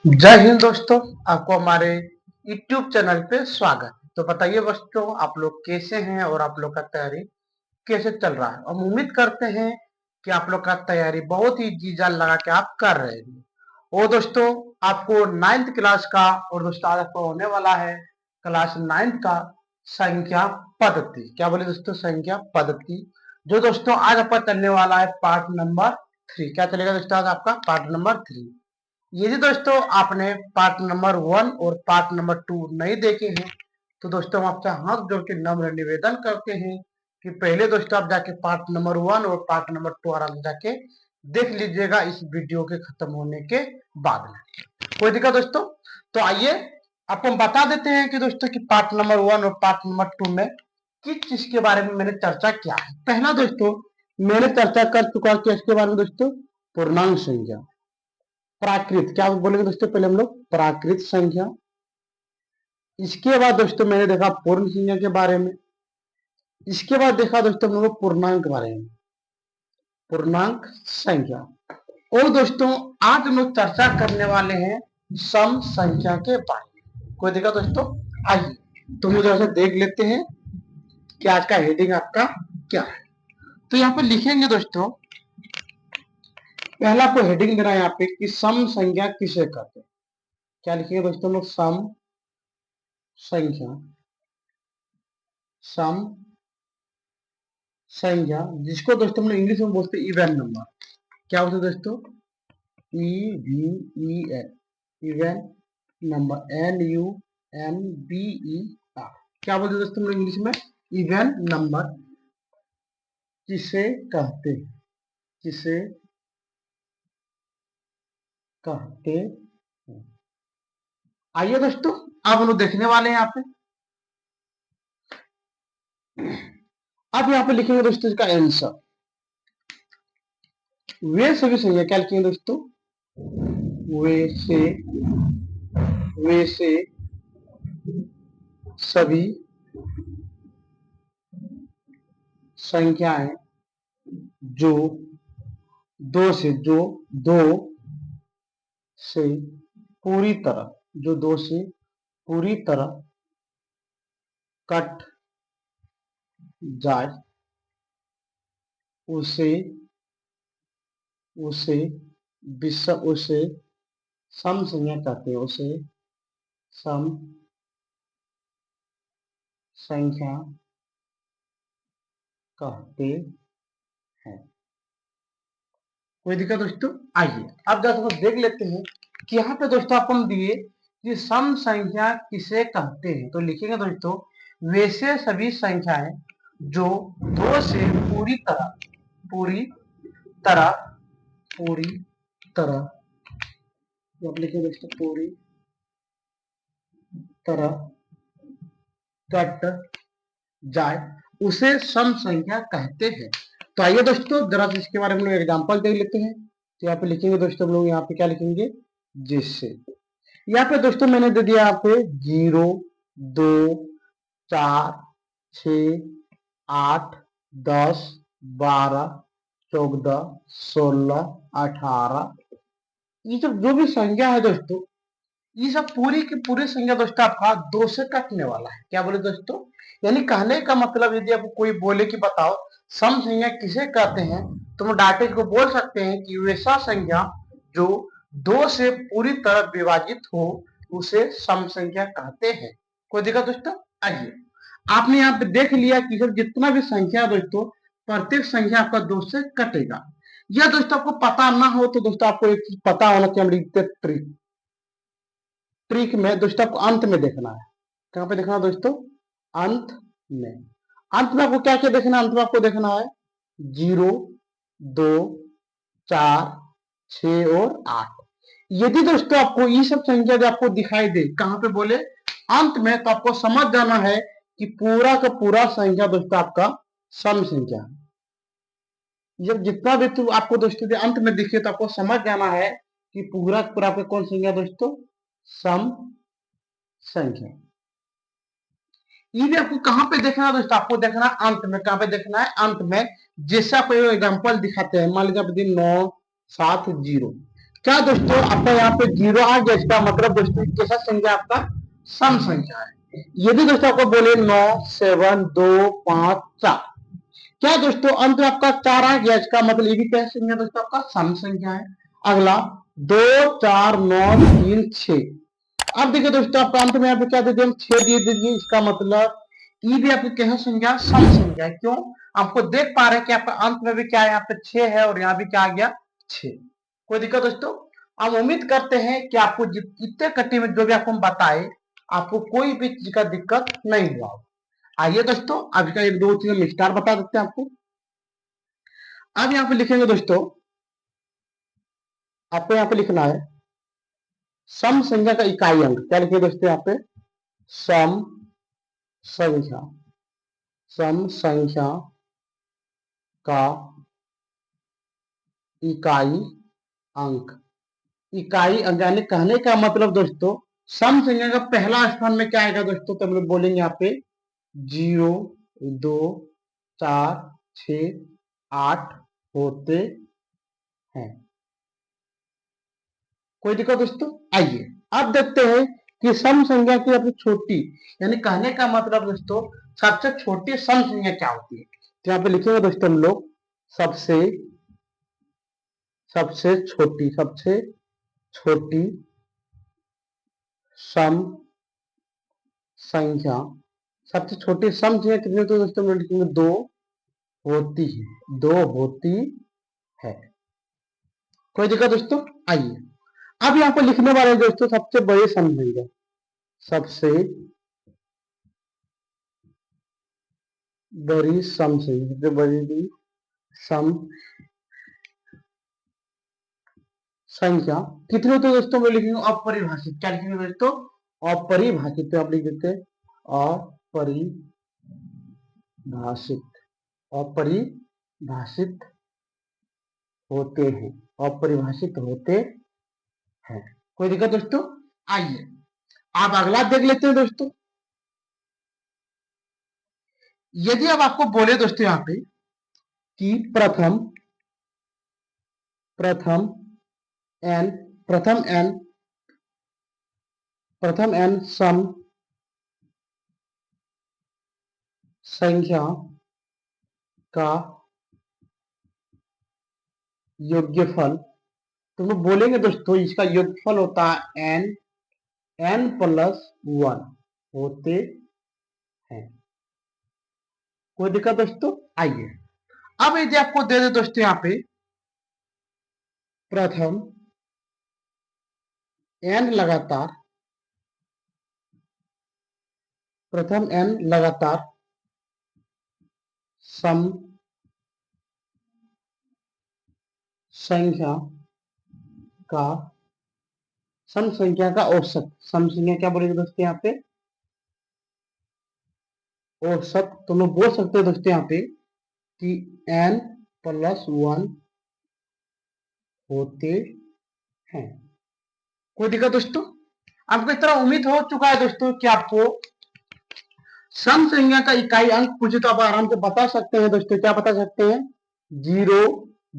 जय हिंद दोस्तों। आपको हमारे YouTube चैनल पे स्वागत है। तो बताइए दोस्तों, आप लोग कैसे हैं और आप लोग का तैयारी कैसे चल रहा है। हम उम्मीद करते हैं कि आप लोग का तैयारी बहुत ही जी जान लगा के आप कर रहे हैं। और दोस्तों, आपको 9th क्लास का और दोस्तों आज आपको होने वाला है क्लास 9th का संख्या पद्धति। क्या बोले दोस्तों? संख्या पद्धति, जो दोस्तों आज आपका चलने वाला है पार्ट नंबर 3। क्या चलेगा दोस्तों? आज आपका पार्ट नंबर 3। यदि दोस्तों आपने पार्ट नंबर 1 और पार्ट नंबर 2 नहीं देखे हैं तो दोस्तों हम आपसे हाथ जोड़ के नम्र निवेदन करते हैं कि पहले दोस्तों आप जाके पार्ट नंबर 1 और पार्ट नंबर 2 आराम से जाके देख लीजिएगा इस वीडियो के खत्म होने के बाद में। कोई दिक्कत दोस्तों? तो आइए आपको हम बता देते हैं कि दोस्तों कि पार्ट नंबर 1 और पार्ट नंबर 2 में किस चीज के बारे में मैंने चर्चा किया है। पहला दोस्तों मैंने चर्चा कर चुका कि इसके बारे में दोस्तों पूर्णांक संख्या, प्राकृत, क्या बोलेंगे दोस्तों? पहले हम लोग प्राकृत संख्या। इसके बाद दोस्तों मैंने देखा पूर्ण संख्या के बारे में। इसके बाद देखा दोस्तों हम लोग पूर्णांक के बारे में, पूर्णांक संख्या। और दोस्तों आज हम लोग चर्चा करने वाले हैं सम संख्या के बारे में। कोई देखा दोस्तों? आइए तो मुझे ऐसे देख लेते हैं कि आज का हेडिंग आपका क्या है। तो यहाँ पे लिखेंगे दोस्तों, पहला आपको हेडिंग देना है यहाँ पे कि सम संख्या किसे कहते हैं। क्या लिखेंगे दोस्तों लोग? सम संख्या, सम संख्या जिसको दोस्तों हम लोग इंग्लिश में बोलते हैं इवन नंबर। क्या होता है दोस्तों? EVEN, even number, NUMBER। क्या बोलते हैं दोस्तों हम लोग इंग्लिश में? इवन नंबर किसे कहते हैं, किसे कहते हैं। आइए दोस्तों अब हम लोग देखने वाले हैं यहाँ पे। अब यहाँ पे लिखेंगे दोस्तों इसका आंसर। वे सभी संख्या, क्या लिखेंगे दोस्तों? वे से सभी संख्याएं जो दो से पूरी तरह, जो दो से पूरी तरह कट जाए उसे उसे सम संख्या कहते हैं। उसे सम संख्या कहते हैं। कोई दिक्कत दोस्तों? आइए अब दोस्तों देख लेते हैं कि यहाँ पे दोस्तों अपन दिए कि सम संख्या किसे कहते हैं। तो लिखेंगे दोस्तों, वैसे सभी संख्याएं जो दो से पूरी तरह लिखेंगे दोस्तों पूरी तरह कट जाए उसे सम संख्या कहते हैं। तो आइए दोस्तों जरा इसके बारे में लोग एग्जांपल देख लेते हैं। तो यहाँ पे लिखेंगे दोस्तों हम लोग, यहाँ पे क्या लिखेंगे? जिससे। यहाँ पे दोस्तों मैंने दे दिया यहाँ पे 0, 2, 4, 6, 8, 10, 12, 14, 16, 18। ये सब जो भी संख्या है दोस्तों, ये सब पूरी की पूरी संख्या दोस्तों आपका 2 से कटने वाला है। क्या बोले दोस्तों? यानी कहने का मतलब यदि आपको कोई बोले कि बताओ सम संख्या किसे कहते हैं, तो हम डायरेक्ट को बोल सकते हैं कि वैसा संख्या जो 2 से पूरी तरह विभाजित हो उसे सम संख्या कहते हैं। कोई दिक्कत दोस्तों? आइए आपने यहाँ पे देख लिया कि सब जितना भी संख्या दोस्तों, प्रत्येक संख्या आपका 2 से कटेगा। यह दोस्तों आपको पता ना हो तो दोस्तों आपको एक चीज पता होना चाहिए, हम लिखते ट्रिक। ट्रिक में दोस्तों आपको अंत में देखना है। कहां पे देखना है दोस्तों? अंत में। अंत में आपको क्या क्या देखना है? अंत में आपको देखना है 0, 2, 4, 6 और 8। यदि दोस्तों आपको ये सब संख्या जो आपको दिखाई दे कहां पे बोले अंत में, तो आपको समझ जाना है कि पूरा का पूरा संख्या दोस्तों आपका सम संख्या है। जब जितना भी तो आपको दोस्तों अंत में दिखे तो आपको समझ जाना है कि पूरा पूरा आपका कौन संख्या दोस्तों? सम संख्या। ये भी आपको कहां पे देखना है दोस्तों? आपको देखना है अंत में। कहां पे देखना है? अंत में। जैसे आपको एग्जांपल दिखाते हैं, मान लीजिए आप दिन 9, 7, 0, क्या दोस्तों आपका यहाँ पे 0 आ गया, इसका मतलब दोस्तों कैसा संख्या आपका सम संख्या है। यदि दोस्तों आपको बोले 9 7 2 5 4, क्या दोस्तों अंत में आपका 4 आ गया, इसका मतलब ये भी क्या संख्या दोस्तों आपका सम संख्या है। अगला 2 4 9 3 6, अब देखिए दोस्तों आपका अंत में यहाँ पे क्या दे दिए हम 6 दे दीजिए, इसका मतलब ये भी आपकी कैसा संख्या सम संख्या है। क्यों, आपको देख पा रहे हैं कि आपका अंत में भी क्या है, यहाँ पे 6 है और यहाँ भी क्या आ गया 6। कोई दिक्कत दोस्तों, हम उम्मीद करते हैं कि आपको इतने कट्टी में जो भी आपको हम बताए आपको कोई भी चीज का दिक्कत नहीं हुआ। आइए दोस्तों अभी का एक दो चीज विस्तार बता देते हैं आपको। अब यहाँ पे लिखेंगे दोस्तों, आपको यहाँ पे लिखना है सम संख्या का इकाई अंक। क्या लिखिए दोस्तों यहाँ पे, सम संख्या, सम संख्या का इकाई अंक। इकाई अंक यानी कहने का मतलब दोस्तों सम संख्या का पहला स्थान में क्या आएगा दोस्तों, तो हम लोग बोलेंगे यहाँ पे 0 2 4 6 8 होते हैं। कोई दिक्कत दोस्तों, आइए अब देखते हैं कि सम संख्या की अपनी छोटी, यानी कहने का मतलब दोस्तों सबसे छोटी सम संख्या क्या होती है। तो यहाँ पे लिखेंगे दोस्तों हम लोग सबसे सबसे छोटी, सबसे छोटी सम संख्या, सबसे छोटी सम संख्या कितनी होती है दोस्तों, हम लोग लिखेंगे 2 होती है, 2 होती है। कोई दिक्कत दोस्तों, आइए अब यहाँ पर लिखने वाले दोस्तों सबसे बड़ी सम संख्या, सबसे बड़ी सम संख्या, सबसे बड़ी सम संख्या कितनी होती है दोस्तों, मैं लिखेंगे अपरिभाषित। क्या लिखेंगे दोस्तों, अपरिभाषित। तो आप लिख देते हैं अपरिभाषित, अपरिभाषित होते हैं, अपरिभाषित होते हैं। कोई दिक्कत दोस्तों, आइए आप अगला देख लेते हैं दोस्तों। यदि अब आपको बोले दोस्तों यहाँ पे कि प्रथम प्रथम एन प्रथम एन प्रथम एन सम संख्या का योग्यफल, तो हम बोलेंगे दोस्तों इसका योगफल होता है एन, एन प्लस 1 होते हैं। कोई दिक्कत दोस्तों, आइए अब यदि आपको दे दे दोस्तों यहाँ पे प्रथम एन लगातार, प्रथम एन लगातार सम संख्या का, सम संख्या का औसत, सम संख्या क्या बोलेंगे दोस्तों यहाँ पे औसत, तो हम बोल सकते हैं दोस्तों यहाँ पे कि n प्लस 1 होते हैं। कोई दिक्कत दोस्तों, आपको इस तरह उम्मीद हो चुका है दोस्तों कि आपको सम संख्या का इकाई अंक पूछे तो आप आराम से बता सकते हैं दोस्तों। क्या बता सकते हैं, 0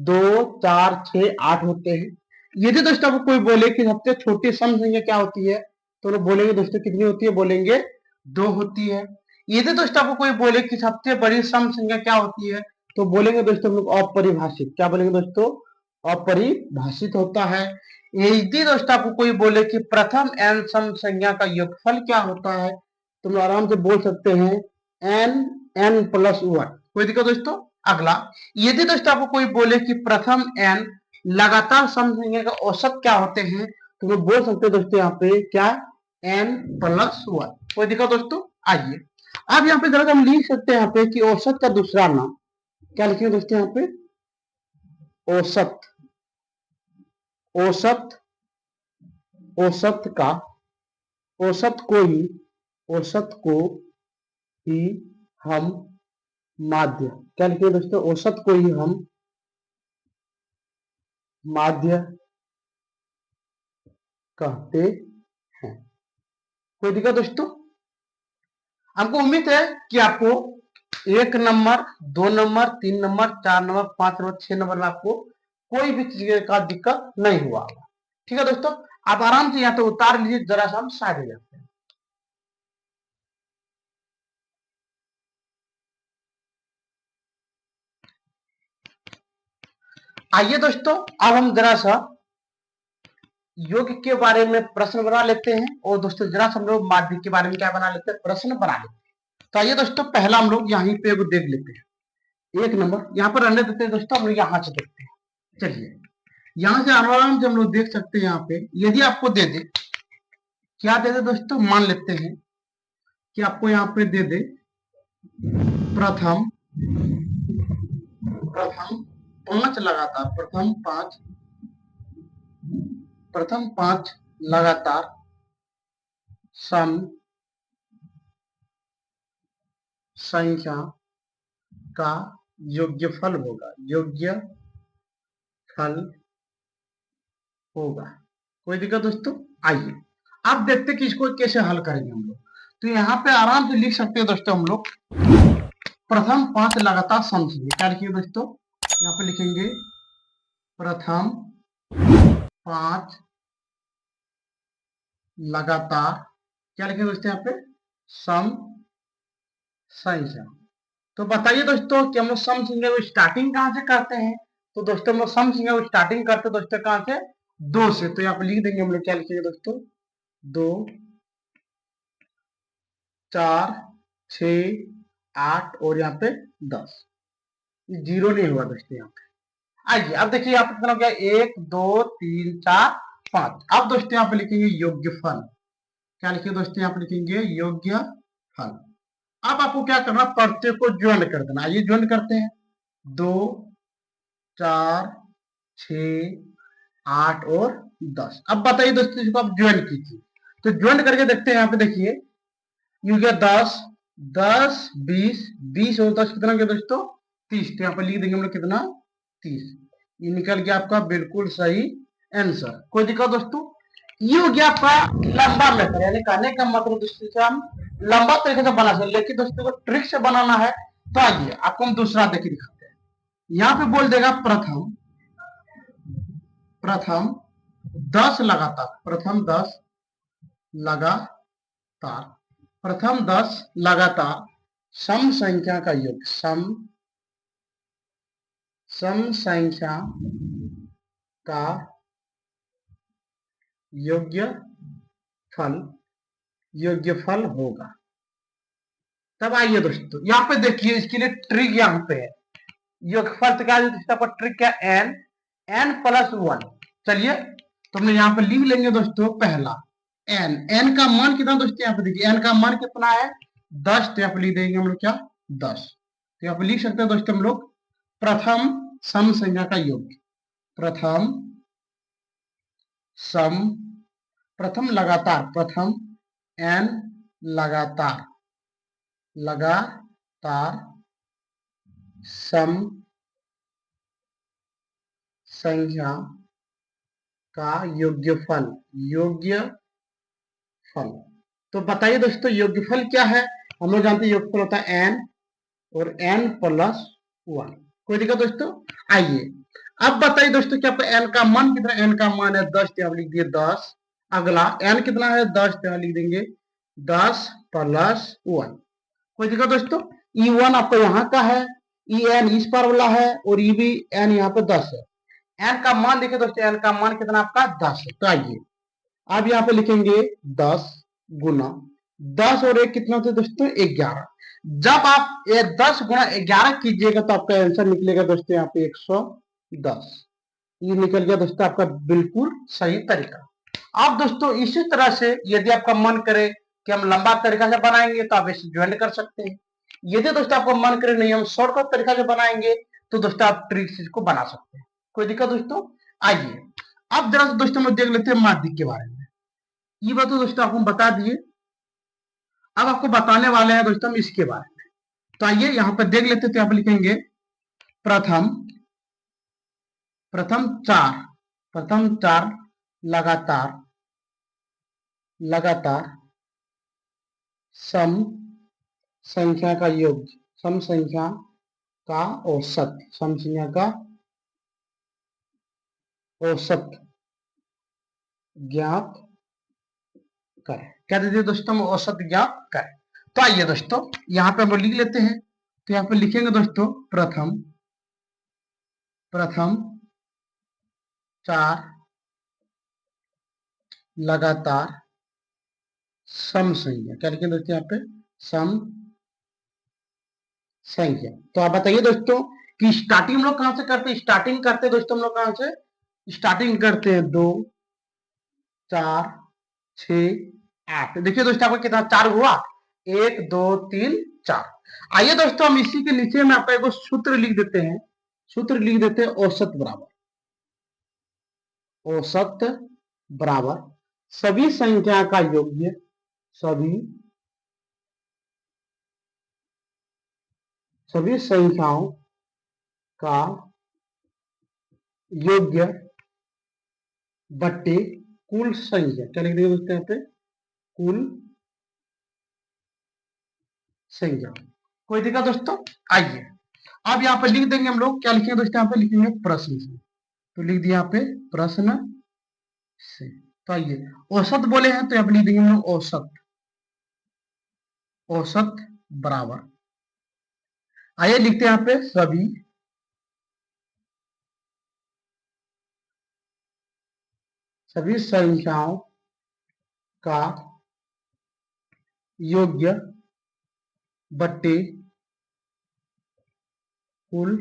2 4 6 8 होते हैं। यदि दोस्तों आपको कोई बोले कि सबसे छोटी सम संख्या क्या होती है, तो लोग बोलेंगे दोस्तों कितनी होती है, बोलेंगे 2 होती है। यदि दोस्तों आपको कोई बोले कि सबसे बड़ी सम संख्या क्या होती है, तो बोलेंगे दोस्तों हम लोग अपरिभाषित। क्या बोलेंगे दोस्तों, अपरिभाषित होता है। यदि दोस्तों आपको कोई बोले कि प्रथम एन सम संख्या का योगफल क्या होता है, तुम आराम से बोल सकते हैं एन, एन प्लस 1। कोई दिक्कत दोस्तों, अगला यदि दोस्तों आपको कोई बोले कि प्रथम एन लगातार सम संख्या का औसत क्या होते हैं, तो मैं बोल सकते हैं दोस्तों यहाँ पे क्या, एन प्लस 1। कोई दिक्कत दोस्तों, आइए अब यहाँ पे जरा हम लिख सकते हैं यहाँ पे कि औसत का दूसरा नाम क्या लिखेंगे दोस्तों यहाँ पे, औसत, औसत, औसत का, औसत को ही, औसत को ही हम माध्य, क्या लिखेंगे दोस्तों, औसत को ही हम माध्य कहते हैं। कोई दिक्कत दोस्तों, हमको उम्मीद है कि आपको 1 number 2 number 3 number 4 number 5 number 6 number में आपको कोई भी चीज का दिक्कत नहीं हुआ। ठीक है दोस्तों, आप आराम से यहाँ तो उतार लीजिए, जरा सा हम साइड हो जाते हैं। आइए दोस्तों, अब हम जरा सा योग के बारे में प्रश्न बना लेते हैं, और दोस्तों जरा सा हम लोग माध्यमिक के बारे में क्या बना लेते हैं, प्रश्न बना लेते हैं। तो आइए दोस्तों, पहला हम लोग यहीं पे देख लेते हैं। एक नंबर यहाँ पर रहने देते हैं दोस्तों, हम लोग यहाँ से देखते हैं। चलिए, यहाँ से आराम से हम लोग देख सकते हैं। यहाँ पे यदि आपको दे दे, क्या दे दे दोस्तों, मान लेते हैं कि आपको यहाँ पे दे दे प्रथम प्रथम 5 लगातार, प्रथम पांच लगातार सम संख्या का योग्यफल होगा, कोई दिक्कत दोस्तों? आइए आप देखते कि इसको कैसे हल करेंगे हम लोग। तो यहाँ पे आराम से लिख सकते हैं दोस्तों हम लोग, प्रथम 5 लगातार सम संख्या। क्या लिखिए दोस्तों, यहाँ पे लिखेंगे प्रथम 5 लगातार, क्या लिखेंगे दोस्तों यहाँ पे, सम संख्या। तो बताइए दोस्तों कि हम लोग सम संख्या को स्टार्टिंग कहां से करते हैं? तो दोस्तों हम लोग सम संख्या को स्टार्टिंग करते हैं दोस्तों कहां से, 2 से। तो यहाँ पे लिख देंगे हम लोग, क्या लिखेंगे दोस्तों, 2 4 6 8 और यहाँ पे 10, जीरो नहीं हुआ दोस्तों यहाँ पे। आइए अब देखिए यहाँ पे कितना हो गया, 1 2 3 4 5। अब दोस्तों यहाँ पे लिखेंगे योग्यफल। क्या लिखेंगे दोस्तों, यहाँ पे लिखेंगे योग्यफल। अब आपको क्या करना, प्रत्येक को ज्वाइन कर देना। आइए ज्वाइन करते हैं, 2 4 6 8 और 10। अब बताइए दोस्तों, इसको आप ज्वाइन कीजिए। तो ज्वाइन करके देखते हैं, यहाँ पे देखिए ये हो गया 10 10 20 20 और 10 कितना गया दोस्तों, 30। तो यहाँ पे लिख देंगे हम लोग कितना, 30। ये निकल गया आपका बिल्कुल सही आंसर। कोई दिक्कत दोस्तों? ये हो गया आपका लंबा मेथड, यानी कहने का मतलब दोस्तों से हम लंबा तरीके से बना सकते, लेकिन दोस्तों को ट्रिक से बनाना है। तो आइए आपको हम दूसरा देखिए दिखाते हैं। यहाँ पे बोल देगा प्रथम प्रथम 10 लगातार, प्रथम 10 लगातार सम संख्या का योग, सम संख्या का योग्यफल होगा। तब आइए दोस्तों यहाँ पे देखिए, इसके लिए ट्रिक यहाँ पे है। योगफल तो क्या है दोस्तों, ट्रिक क्या, n प्लस 1। चलिए तो हम यहाँ पे लिख लेंगे दोस्तों, पहला n का मान कितना दोस्तों, यहाँ पे देखिए n का मान कितना है, 10। तो यहाँ पे लिख देंगे हम लोग क्या, 10। तो यहाँ पे लिख सकते हैं दोस्तों हम लोग प्रथम सम संख्या का योग, प्रथम सम, प्रथम लगातार, प्रथम n लगातार सम संख्या का योग्यफल। तो बताइए दोस्तों योग्यफल क्या है? हम लोग जानते हैं योग्यफल होता है n और n प्लस 1। कोई दिक्कत दोस्तों? आइए अब बताइए दोस्तों कि आपका n का मान कितना, n का मान है 10। तो आप लिख दिए 10। अगला n कितना है, 10। तो लिख देंगे 10 प्लस 1। कोई दिक्कत दोस्तों? E1 आपका यहाँ का है, En इस पर वाला है, और E भी n यहाँ पे 10 है। n का मान देखिए दोस्तों, n का मान कितना आपका 10 है। तो आइए अब यहाँ पे लिखेंगे 10 गुना 10 और 1 कितना होता है दोस्तों, 11। जब आप ये 10 गुना 11 कीजिएगा तो आपका आंसर निकलेगा दोस्तों यहाँ पे 110। ये निकल गया दोस्तों आपका बिल्कुल सही तरीका। अब दोस्तों इसी तरह से यदि आपका मन करे कि हम लंबा तरीका से बनाएंगे तो आप इसे ज्वाइन कर सकते हैं। यदि दोस्तों आपको मन करे नहीं हम शॉर्टकट तरीका से बनाएंगे तो दोस्तों आप ट्रिक को बना सकते हैं। कोई दिक्कत दोस्तों? आइए अब जरा दोस्तों हम देख लेते हैं माध्यिक के बारे में। ये बात तो दोस्तों आपको बता दिए, अब आपको बताने वाले हैं दोस्तों हम इसके बारे में। तो आइए यहाँ पर देख लेते हैं। तो यहाँ पर लिखेंगे प्रथम प्रथम चार लगातार सम संख्या का योग, सम संख्या का औसत, सम संख्या का औसत ज्ञात करें। क्या दे दिया दोस्तों, हम औसत ज्ञात करें। तो आइए दोस्तों यहाँ पे हम लिख लेते हैं। तो यहाँ पे लिखेंगे दोस्तों प्रथम 4 लगातार सम संख्या। क्या लिखेंगे दोस्तों यहाँ पे, सम संख्या। तो आप बताइए दोस्तों कि स्टार्टिंग हम लोग कहां से करते हैं। स्टार्टिंग करते हैं दोस्तों हम लोग कहां से स्टार्टिंग करते हैं, 2 4 6 8। देखिए दोस्तों आपका कितना 4 हुआ, 1 2 3 4। आइए दोस्तों हम इसी के नीचे में आपका एक सूत्र लिख देते हैं। सूत्र लिख देते हैं औसत बराबर सभी संख्या का योग्य, सभी संख्याओं का योग्य बट्टे कुल संख्या। क्या लिख देंगे दोस्तों यहाँ पे, कुल संख्या। कोई दिक्कत दोस्तों। आइए अब यहाँ पे लिख देंगे हम लोग, क्या लिखेंगे दोस्तों यहाँ पे लिखेंगे प्रश्न से। तो लिख दिया यहाँ पे प्रश्न से। तो आइए औसत बोले हैं तो यहाँ पे लिख देंगे हम लोग औसत बराबर। आइए लिखते हैं यहाँ पे सभी संख्याओं का योग्य बट्टे कुल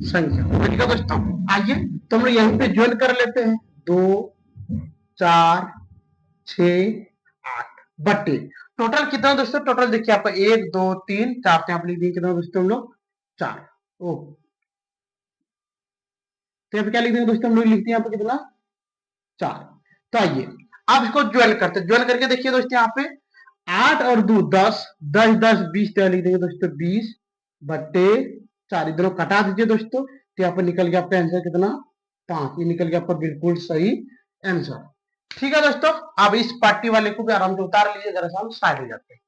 संख्या। ठीक है दोस्तों। आइए तो हम लोग यहीं पे ज्वाइन कर लेते हैं। 2 4 6 8 बट्टे टोटल कितना दोस्तों, टोटल देखिए आपका 1 2 3 4 यहाँ पे लिख दिए कितना दोस्तों हम लोग 4। ओ तो यहाँ पे क्या लिख देंगे दोस्तों हम लोग, लिखते हैं यहाँ पे कितना 4। तो आइए अब इसको ज्वाइन करते हैं। ज्वाइन करके देखिए दोस्तों यहाँ पे 8 और 2 10 10 10 20 तो लिख देंगे दोस्तों 20 बट्टे 4। इधर कटा दीजिए दोस्तों। तो यहाँ पे निकल गया आपका आंसर कितना 5। ये निकल गया आपका बिल्कुल सही आंसर। ठीक है दोस्तों, अब इस पार्टी वाले को भी आराम से उतार लीजिए, जरा सा हम साइड हो जाते हैं।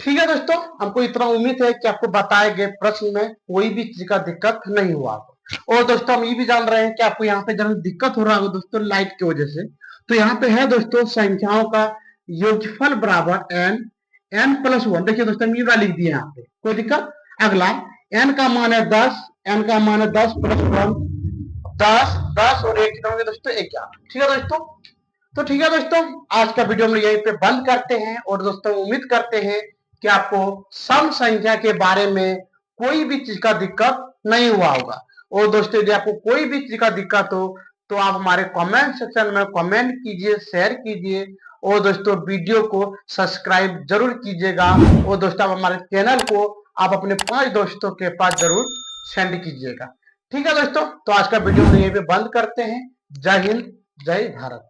ठीक है दोस्तों, हमको इतना उम्मीद है कि आपको बताए गए प्रश्न में कोई भी चीज का दिक्कत नहीं हुआ। और दोस्तों हम ये भी जान रहे हैं कि आपको यहाँ पे जरूर दिक्कत हो रहा होगा दोस्तों लाइट की वजह से। तो यहाँ पे है दोस्तों संख्याओं का योगफल बराबर n प्लस 1। देखिए दोस्तों मीरा लिख दिया यहाँ पे, कोई दिक्कत। अगला n का मान है 10, n का मान है 10 प्लस 1 10 10 और 1 कितना होगा दोस्तों 11। ठीक है दोस्तों। तो ठीक है दोस्तों, आज का वीडियो हम यहीं पे बंद करते हैं। और दोस्तों उम्मीद करते हैं कि आपको सम संख्या के बारे में कोई भी चीज का दिक्कत नहीं हुआ होगा। और दोस्तों यदि आपको कोई भी चीज का दिक्कत हो तो आप हमारे कमेंट सेक्शन में कमेंट कीजिए, शेयर कीजिए। और दोस्तों वीडियो को सब्सक्राइब जरूर कीजिएगा। और दोस्तों आप हमारे चैनल को आप अपने 5 दोस्तों के पास जरूर सेंड कीजिएगा। ठीक है दोस्तों, तो आज का वीडियो हम यहीं पे बंद करते हैं। जय हिंद, जय भारत।